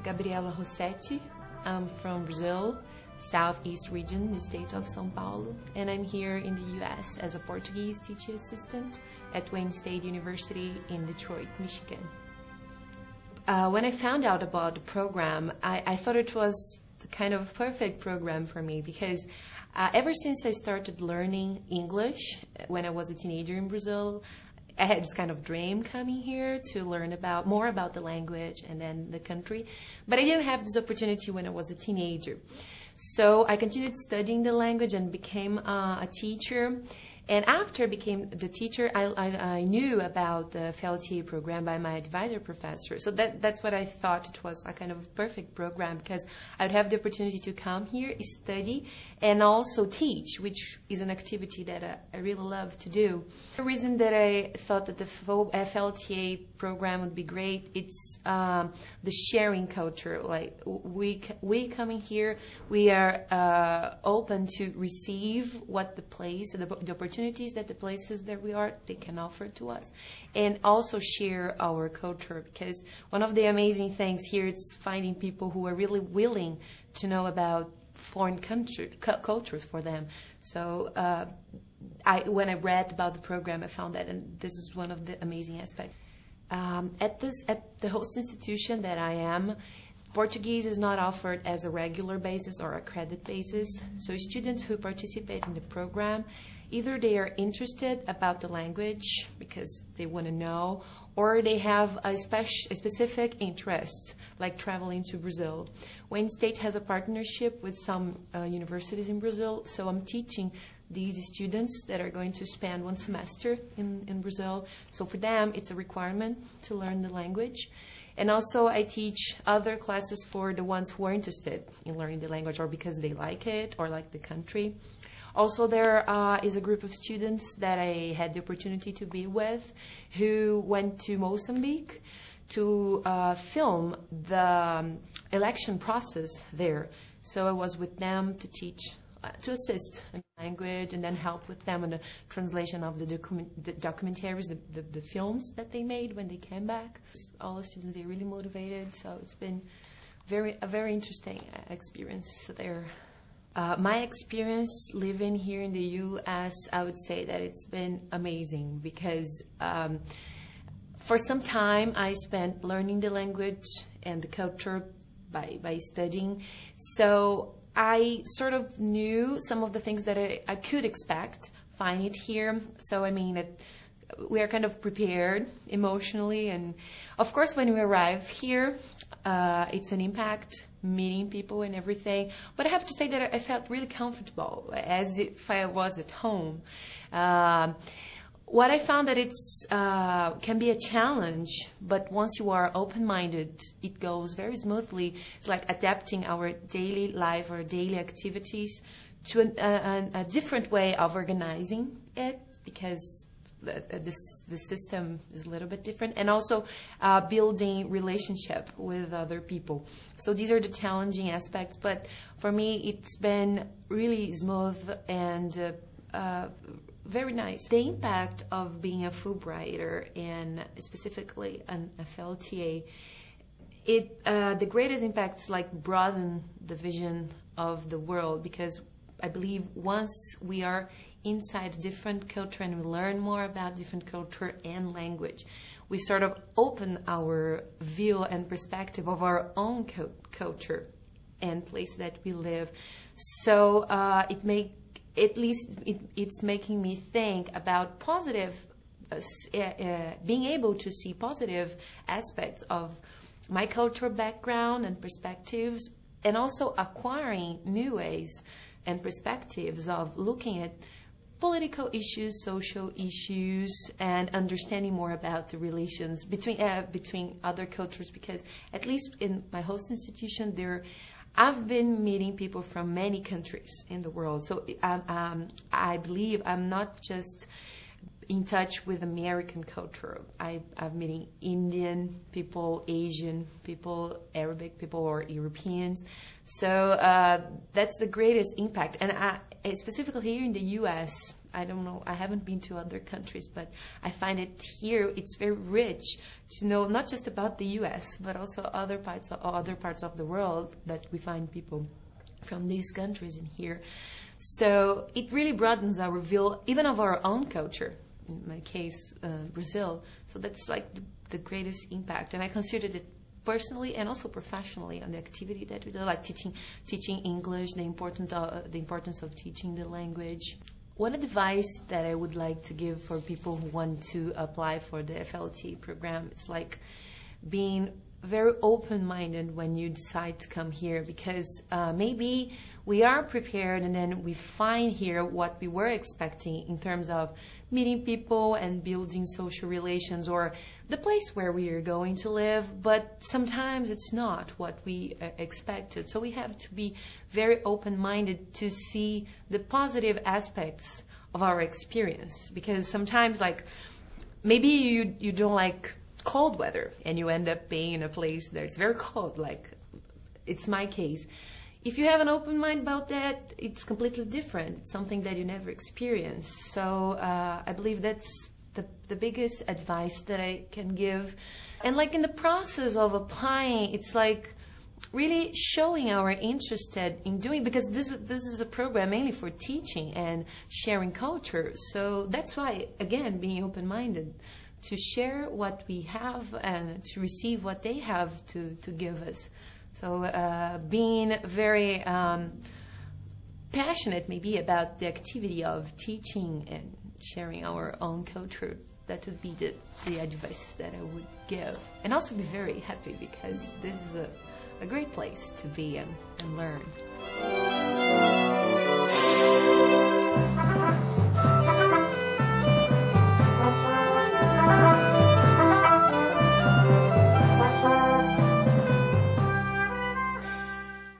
Gabriela Rossetti. I'm from Brazil, southeast region, the state of São Paulo, and I'm here in the U.S. as a Portuguese teaching assistant at Wayne State University in Detroit, Michigan. When I found out about the program, I thought it was the kind of perfect program for me because ever since I started learning English when I was a teenager in Brazil, I had this kind of dream coming here to learn more about the language and then the country. But I didn't have this opportunity when I was a teenager. So I continued studying the language and became a teacher. And after I became the teacher, I knew about the FLTA program by my advisor professor. So that's what I thought it was a kind of perfect program because I would have the opportunity to come here, study, and also teach, which is an activity that I really love to do. The reason that I thought that the FLTA program would be great, it's the sharing culture. Like we coming here, we are open to receive what the place, the opportunities that the places that we are, they can offer to us, and also share our culture, because one of the amazing things here is finding people who are really willing to know about foreign cultures for them. So when I read about the program, I found that, and this is one of the amazing aspects. At the host institution that I am, Portuguese is not offered as a regular basis or a credit basis. So students who participate in the program, either they are interested about the language because they want to know, or they have a specific interest, like traveling to Brazil. Wayne State has a partnership with some universities in Brazil, so I'm teaching these students that are going to spend one semester in Brazil. So for them, it's a requirement to learn the language. And also I teach other classes for the ones who are interested in learning the language or because they like it or like the country. Also, there is a group of students that I had the opportunity to be with who went to Mozambique to film the election process there. So I was with them to teach, to assist in language and then help with them in the translation of the documentaries, the films that they made when they came back. All the students, they're really motivated, so it's been a very interesting experience there. My experience living here in the U.S., I would say that it's been amazing because for some time I spent learning the language and the culture by studying. So I sort of knew some of the things that I could expect, find it here. So I mean, we are kind of prepared emotionally. And of course, when we arrive here, it's an impact, meeting people and everything. But I have to say that I felt really comfortable, as if I was at home. What I found that it's can be a challenge, but once you are open-minded, it goes very smoothly. It's like adapting our daily life or daily activities to a different way of organizing it, because the system is a little bit different, and also building relationship with other people. So these are the challenging aspects, but for me it's been really smooth and very nice. The impact of being a Fulbrighter and specifically an FLTA, the greatest impact is like broaden the vision of the world, because I believe once we are inside a different culture and we learn more about different culture and language, we sort of open our view and perspective of our own culture and place that we live. So it's making me think about positive, being able to see positive aspects of my cultural background and perspectives, and also acquiring new ways and perspectives of looking at political issues, social issues, and understanding more about the relations between other cultures. Because at least in my host institution, I've been meeting people from many countries in the world. So I believe I'm not just in touch with American culture. I'm meeting Indian people, Asian people, Arabic people, or Europeans. So that's the greatest impact. And specifically here in the U.S., I don't know, I haven't been to other countries, but I find it here, it's very rich to know not just about the US, but also other parts of the world, that we find people from these countries in here. So it really broadens our view, even of our own culture, in my case, Brazil. So that's like the greatest impact. And I considered it personally and also professionally on the activity that we do, like teaching English, the importance of teaching the language. One advice that I would like to give for people who want to apply for the FLTA program is like being very open-minded when you decide to come here, because maybe we are prepared and then we find here what we were expecting in terms of meeting people and building social relations, or the place where we are going to live, but sometimes it's not what we expected. So we have to be very open-minded to see the positive aspects of our experience, because sometimes, like, maybe you don't like cold weather and you end up being in a place that's very cold, like it's my case. If you have an open mind about that, it's completely different. It's something that you never experienced. So I believe that's the biggest advice that I can give. And like in the process of applying, it's like really showing our interest in doing, because this is a program mainly for teaching and sharing culture. So that's why, again, being open-minded to share what we have and to receive what they have to give us. So being very passionate maybe about the activity of teaching and sharing our own culture, that would be the advice that I would give. And also be very happy, because this is a great place to be and learn.